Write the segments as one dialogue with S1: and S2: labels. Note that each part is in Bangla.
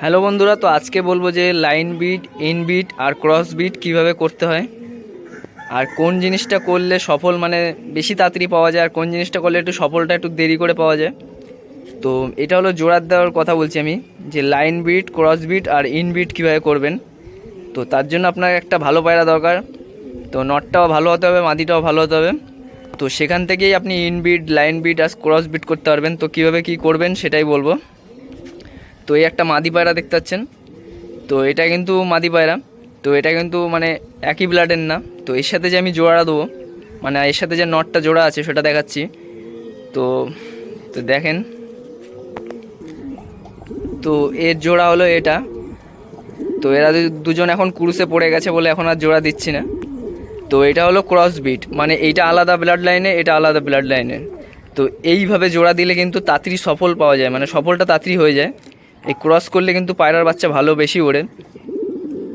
S1: হ্যালো বন্ধুরা, তো আজকে বলবো যে লাইন বিট, ইন বিট আর ক্রস বিট কীভাবে করতে হয়, আর কোন জিনিসটা করলে সফল মানে বেশি তাড়াতাড়ি পাওয়া যায়, আর কোন জিনিসটা করলে একটু সফলটা একটু দেরি করে পাওয়া যায়। তো এটা হলো জোড়ার দেওয়ার কথা বলছি আমি, যে লাইন বিট, ক্রস বিট আর ইন বিট কীভাবে করবেন। তো তার জন্য আপনার একটা ভালো পায়রা দরকার। তো নটটাও ভালো হতে হবে, মাদিটাও ভালো হতে হবে। তো সেখান থেকেই আপনি ইন বিট, লাইন বিট আর ক্রস বিট করতে পারবেন। তো কীভাবে কী করবেন সেটাই বলবো। তো এই একটা মাদি পায়রা দেখতে পাচ্ছেন, তো এটা কিন্তু মাদি পায়রা। তো এটা কিন্তু মানে একই ব্লাডের না। তো এর সাথে যে আমি জোড়া দেবো, মানে এর সাথে যে নটটা জোড়া আছে সেটা দেখাচ্ছি। তো তো দেখেন, তো এর জোড়া হলো এটা। তো এরা দুজন এখন ক্রুসে পড়ে গেছে বলে এখন আর জোড়া দিচ্ছি না। তো এটা হলো ক্রস বিট, মানে এইটা আলাদা ব্লাড লাইনে, এটা আলাদা ব্লাড লাইনের। তো এইভাবে জোড়া দিলে কিন্তু তাড়াতাড়ি সফল পাওয়া যায়, মানে সফলটা তাড়াতাড়ি হয়ে যায়। এই ক্রস করলে কিন্তু পায়রার বাচ্চা ভালো বেশি ওড়ে।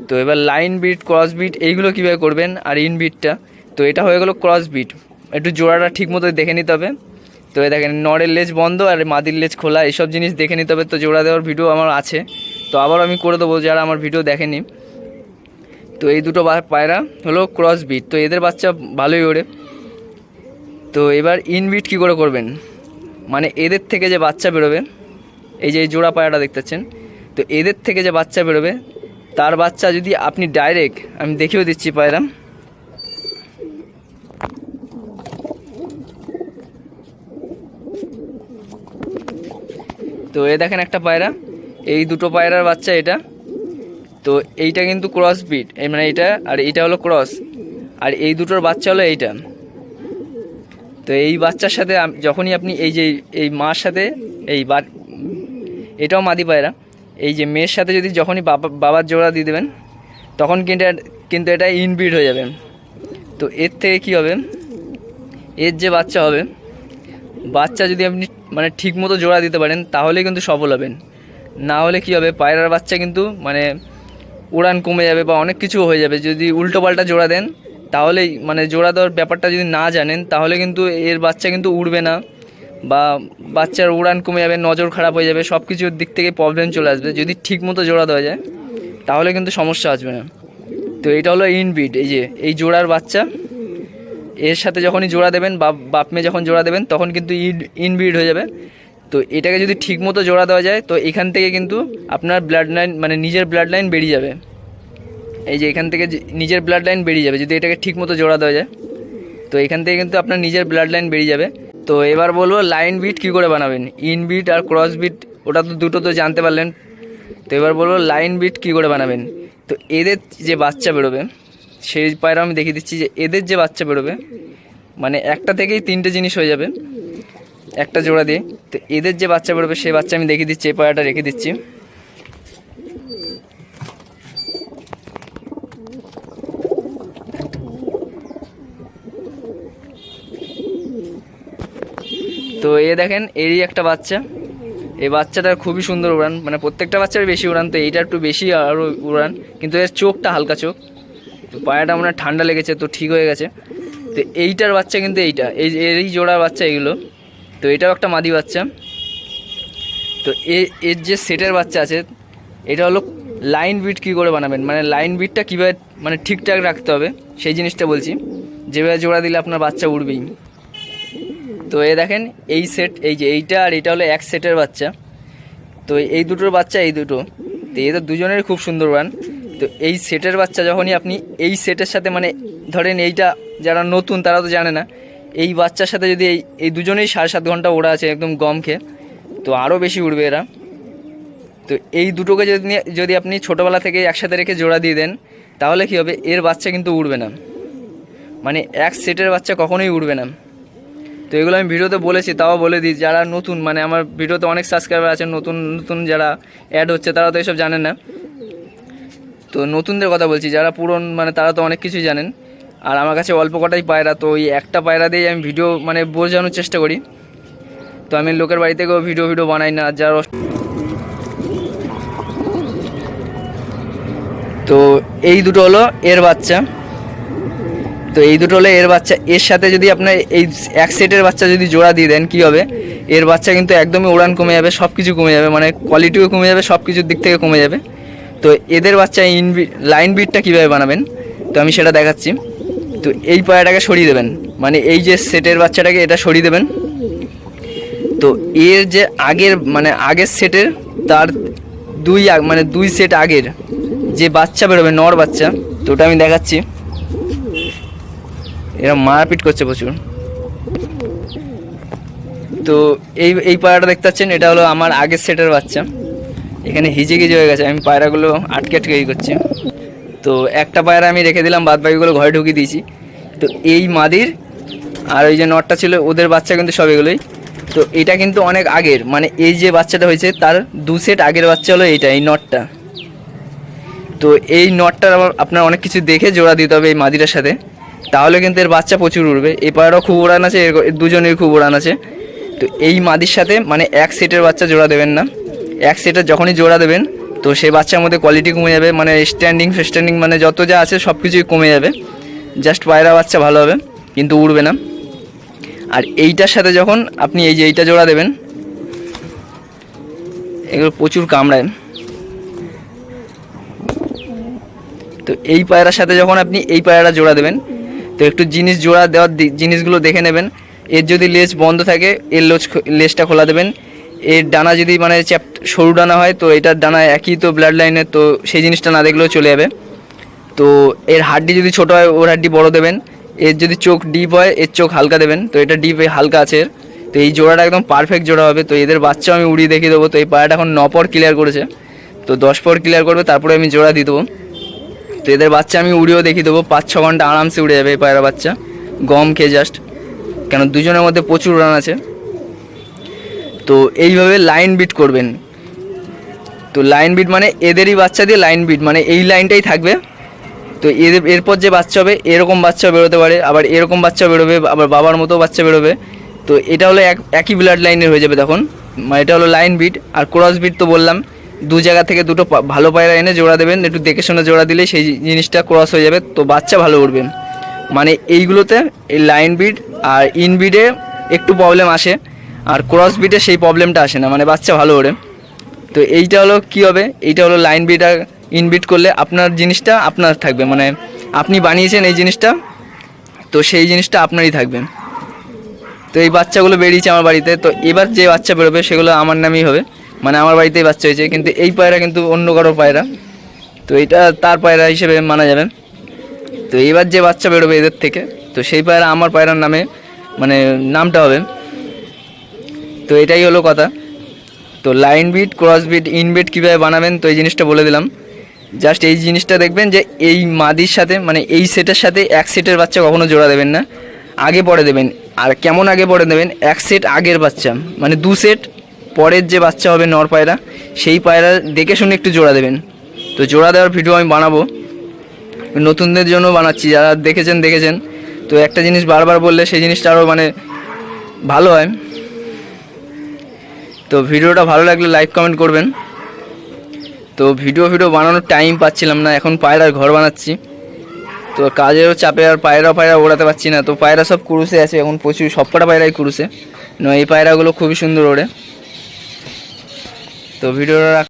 S1: তো এবার লাইন বিট, ক্রস বিট এইগুলো কীভাবে করবেন, আর ইন বিটটা, তো এটা হয়ে গেলো ক্রস বিট। একটু জোড়াটা ঠিক মতো দেখে নিতে হবে। তো এই দেখেন, নড়ের লেজ বন্ধ আর মাদির লেজ খোলা, এইসব জিনিস দেখে নিতে হবে। তো জোড়া দেওয়ার ভিডিও আমার আছে, তো আবার আমি করে দেবো যারা আমার ভিডিও দেখেনি। তো এই দুটো পায়রা হলো ক্রস বিট, তো এদের বাচ্চা ভালোই ওড়ে। তো এবার ইন বিট কী করে করবেন, মানে এদের থেকে যে বাচ্চা বেরোবে, এই যে এই জোড়া পায়রাটা দেখতে পাচ্ছেন, তো এদের থেকে যে বাচ্চা বেরোবে, তার বাচ্চা যদি আপনি ডাইরেক্ট, আমি দেখিয়েও দিচ্ছি পায়রা। তো এ দেখেন একটা পায়রা, এই দুটো পায়রার বাচ্চা এটা। তো এইটা কিন্তু ক্রস বিট, মানে এইটা আর এইটা হলো ক্রস, আর এই দুটোর বাচ্চা হলো এইটা। তো এই বাচ্চার সাথে যখনই আপনি এই যে এই মার সাথে এই এটাও মাদি পায়রা, এই যে মেয়ের সাথে যদি যখনই বাবার জোড়া দিয়ে দেবেন, তখন কিন্তু এটা ইনব্রিড হয়ে যাবে। তো এর থেকে কী হবে, এর যে বাচ্চা হবে, বাচ্চা যদি আপনি মানে ঠিক মতো জোড়া দিতে পারেন তাহলে কিন্তু সফল হবেন। না হলে কী হবে, পায়রার বাচ্চা কিন্তু মানে উড়ান কমে যাবে বা অনেক কিছু হয়ে যাবে। যদি উল্টো পাল্টা জোড়া দেন, তাহলেই মানে জোড়া দেওয়ার ব্যাপারটা যদি না জানেন, তাহলে কিন্তু এর বাচ্চা কিন্তু উড়বে না, বা বাচ্চার উড়ান কমে যাবে, নজর খারাপ হয়ে যাবে, সব কিছুর দিক থেকে প্রবলেম চলে আসবে। যদি ঠিক মতো জোড়া দেওয়া যায় তাহলে কিন্তু সমস্যা আসবে না। তো এটা হলো ইনব্রিড, এই যে এই জোড়ার বাচ্চা, এর সাথে যখনই জোড়া দেবেন, বাপ মেয়ে যখন জোড়া দেবেন, তখন কিন্তু ইনব্রিড হয়ে যাবে। তো এটাকে যদি ঠিক মতো জোড়া দেওয়া যায়, তো এখান থেকে কিন্তু আপনার ব্লাড লাইন, মানে নিজের ব্লাড লাইন বেরিয়ে যাবে। এই যে এখান থেকে নিজের ব্লাড লাইন বেরিয়ে যাবে যদি এটাকে ঠিক মতো জোড়া দেওয়া যায়। তো এখান থেকে কিন্তু আপনার নিজের ব্লাড লাইন বেরিয়ে যাবে। তো এবার বলবো লাইন বিট কী করে বানাবেন। ইন বিট আর ক্রস বিট ওটা তো দুটো তো জানতে পারলেন। তো এবার বলবো লাইন বিট কী করে বানাবেন। তো এদের যে বাচ্চা বেরোবে, সেই পায়রা আমি দেখিয়ে দিচ্ছি, যে এদের যে বাচ্চা বেরোবে, মানে একটা থেকেই তিনটে জিনিস হয়ে যাবে একটা জোড়া দিয়ে। তো এদের যে বাচ্চা বেরোবে সেই বাচ্চা আমি দেখিয়ে দিচ্ছি, এই পায়রাটা রেখে দিচ্ছি। তো এ দেখেন, এরই একটা বাচ্চা। এই বাচ্চাটার খুবই সুন্দর উড়ান, মানে প্রত্যেকটা বাচ্চার বেশি উড়ান, তো এইটা একটু বেশি আরও উড়ান, কিন্তু এর চোখটা হালকা চোখ। তো পায়রাটা মনে হয় ঠান্ডা লেগেছে, তো ঠিক হয়ে গেছে। তো এইটার বাচ্চা কিন্তু এইটা, এরই জোড়ার বাচ্চা এগুলো। তো এটাও একটা মাদি বাচ্চা। তো এর যে সেটের বাচ্চা আছে, এটা হলো লাইন বিট কী করে বানাবেন, মানে লাইন বিটটা কীভাবে মানে ঠিকঠাক রাখতে হবে সেই জিনিসটা বলছি। যেভাবে জোড়া দিলে আপনার বাচ্চা উড়বেই। তো এ দেখেন, এই সেট, এই যে এইটা আর এইটা হলো এক সেটের বাচ্চা। তো এই দুটোর বাচ্চা এই দুটো, তো এদের দুজনের খুব সুন্দর উড়ান। তো এই সেটের বাচ্চা যখনই আপনি এই সেটের সাথে, মানে ধরেন এইটা যারা নতুন তারা তো জানে না, এই বাচ্চার সাথে যদি এই দুজনেই 7.5 ঘন্টা ওড়া আছে একদম গম খেয়ে, তো আরও বেশি উড়বে এরা। তো এই দুটোকে যদি আপনি ছোটোবেলা থেকে একসাথে রেখে জোড়া দিয়ে দেন, তাহলে কী হবে, এর বাচ্চা কিন্তু উড়বে না, মানে এক সেটের বাচ্চা কখনোই উড়বে না। তো এগুলো আমি ভিডিওতে বলেছি, তাও বলে দিই যারা নতুন, মানে আমার ভিডিওতে অনেক সাবস্ক্রাইবার আছেন, নতুন নতুন যারা অ্যাড হচ্ছে তারা তো এসব জানেন না। তো নতুনদের কথা বলছি, যারা পুরন মানে তারা তো অনেক কিছুই জানেন। আর আমার কাছে অল্প কটাই পায়রা, তো ওই একটা পায়রা দিয়েই আমি ভিডিও মানে বোঝানোর চেষ্টা করি। তো আমি লোকের বাড়ি থেকেও ভিডিও বানাই না। যারা তো এই দুটো হলো এর বাচ্চা। তো তো এই দুটো হলো এর বাচ্চা। এর সাথে যদি আপনার এই এক সেটের বাচ্চা যদি জোড়া দিয়ে দেন কী হবে, এর বাচ্চা কিন্তু একদমই উড়ান কমে যাবে, সব কিছু কমে যাবে, মানে কোয়ালিটিও কমে যাবে, সব কিছুর দিক থেকে কমে যাবে। তো এদের বাচ্চা লাইন বিটটা কীভাবে বানাবেন তো আমি সেটা দেখাচ্ছি। তো এই পায়রাটাকে সরিয়ে দেবেন, মানে এই যে সেটের বাচ্চাটাকে এটা সরিয়ে দেবেন। তো এর যে আগের সেটের তার দুই সেট আগের যে বাচ্চা বেরোবে নর বাচ্চা, তো ওটা আমি দেখাচ্ছি। এরা মারপিট করছে প্রচুর। তো এই পায়রাটা দেখতে পাচ্ছেন, এটা হলো আমার আগের সেটের বাচ্চা। এখানে হিজিগিজি হয়ে গেছে, আমি পায়রাগুলো আটকে করছি। তো একটা পায়রা আমি রেখে দিলাম, বাদ বাকিগুলো ঘরে ঢুকিয়ে দিয়েছি। তো এই মাদির আর ওই যে নটটা ছিল ওদের বাচ্চা কিন্তু সব এগুলোই। তো এটা কিন্তু অনেক আগের, মানে এই যে বাচ্চাটা হয়েছে তার 2 সেট আগের বাচ্চা হলো এইটা, এই নটটা। তো এই নটটার আপনার অনেক কিছু দেখে জোড়া দিতে হবে এই মাদিটার সাথে, তাহলে কিন্তু এর বাচ্চা প্রচুর উড়বে। এই পায়রাও খুব উড়ান আছে, এর দুজনের খুব উড়ান আছে। তো এই মাদির সাথে মানে এক সেটের বাচ্চা জোড়া দেবেন না। এক সেটের যখনই জোড়া দেবেন তো সেই বাচ্চার মধ্যে কোয়ালিটি কমে যাবে, মানে স্ট্যান্ডিং মানে যত যা আছে সব কিছুই কমে যাবে। জাস্ট পায়রা বাচ্চা ভালো হবে কিন্তু উড়বে না। আর এইটার সাথে যখন আপনি এই যে এইটা জোড়া দেবেন, এগুলো প্রচুর কামড়ায়। তো এই পায়রার সাথে যখন আপনি এই পায়রাটা জোড়া দেবেন, তো একটু জোড়া দেওয়ার জিনিসগুলো দেখে নেবেন। এর যদি লেজ বন্ধ থাকে এর লেজটা খোলা দেবেন। এর ডানা যদি মানে সরু ডানা হয় তো এটার ডানা একই তো ব্লাড লাইনের, তো সেই জিনিসটা না দেখলেও চলে যাবে। তো এর হাড্ডি যদি ছোটো হয় ওর হাড্ডি বড় দেবেন। এর যদি চোখ ডিপ হয় এর চোখ হালকা দেবেন, তো এটা ডিপ হালকা আছে এর। তো এই জোড়াটা একদম পারফেক্ট জোড়া হবে। তো এদের বাচ্চাও আমি উড়িয়ে দেখিয়ে দেবো। তো এই পায়রাটা এখন 9 পর ক্লিয়ার করেছে, তো 10 পর ক্লিয়ার করবে, তারপরে আমি জোড়া দিয়ে দেবো। তো এদের বাচ্চা আমি উড়িয়েও দেখিয়ে দেবো, 5-6 ঘন্টা আরামসে উড়ে যাবে এই পায়রা বাচ্চা, গম খেয়ে জাস্ট, কেন দুজনের মধ্যে প্রচুর রান আছে। তো এইভাবে লাইন বিট করবেন। তো লাইন বিট মানে এদেরই বাচ্চা দিয়ে লাইন বিট, মানে এই লাইনটাই থাকবে। তো এরপর যে বাচ্চা হবে এরকম বাচ্চা বেরোতে পারে, আবার এরকম বাচ্চা বেরোবে, আবার বাবার মতো বাচ্চা বেরোবে। তো এটা হলো একই ব্লাড লাইনের হয়ে যাবে তখন, মানে এটা হলো লাইন বিট। আর ক্রস বিট তো বললাম, দু জায়গা থেকে দুটো ভালো পায়রা এনে জোড়া দেবেন, একটু দেখে শুনে জোড়া দিলে সেই জিনিসটা ক্রস হয়ে যাবে, তো বাচ্চা ভালো উঠবে। মানে এইগুলোতে এই লাইন বিট আর ইন বিটে একটু প্রবলেম আসে, আর ক্রস বিটে সেই প্রবলেমটা আসে না, মানে বাচ্চা ভালো ওড়ে। তো এইটা হলো কী হবে, এইটা হলো লাইন বিট আর ইনবিট করলে আপনার জিনিসটা আপনার থাকবে, মানে আপনি বানিয়েছেন এই জিনিসটা, তো সেই জিনিসটা আপনারই থাকবে। তো এই বাচ্চাগুলো বেরিয়েছে আমার বাড়িতে, তো এবার যে বাচ্চা বেরোবে সেগুলো আমার নামেই হবে, মানে আমার বাড়িতেই বাচ্চা হয়েছে। কিন্তু এই পায়রা কিন্তু অন্য কারো পায়রা, তো এটা তার পায়রা হিসেবে মানা যাবে। তো এবার যে বাচ্চা বেরোবে এদের থেকে, তো সেই পায়রা আমার পায়রার নামে মানে নামটা হবে। তো এটাই হলো কথা। তো লাইন বিট, ক্রস বিট, ইনবিট কীভাবে বানাবেন তো এই জিনিসটা বলে দিলাম। জাস্ট এই জিনিসটা দেখবেন যে এই মাদির সাথে মানে এই সেটের সাথে এক সেটের বাচ্চা কখনো জোড়া দেবেন না, আগে পরে দেবেন। আর কেমন আগে পরে দেবেন, এক সেট আগের বাচ্চা মানে 2 সেট পরের যে বাচ্চা হবে নর পায়রা, সেই পায়রা দেখে শুনে একটু জোড়া দেবেন। তো জোড়া দেওয়ার ভিডিও আমি বানাবো, নতুনদের জন্য বানাচ্ছি, যারা দেখেছেন। তো একটা জিনিস বারবার বললে সেই জিনিসটা আরও মানে ভালো হয়। তো ভিডিওটা ভালো লাগলে লাইক কমেন্ট করবেন। তো ভিডিও বানানোর টাইম পাচ্ছিলাম না, এখন পায়রার ঘর বানাচ্ছি, তো কাজেরও চাপে আর পায়রা ওড়াতে পারছি না। তো পায়রা সব কুরুসে আছে এখন, প্রচুর সবকটা পায়রাই কুরুসে, এই পায়রাগুলো খুবই সুন্দর ওড়ে। তো ভিডিওটা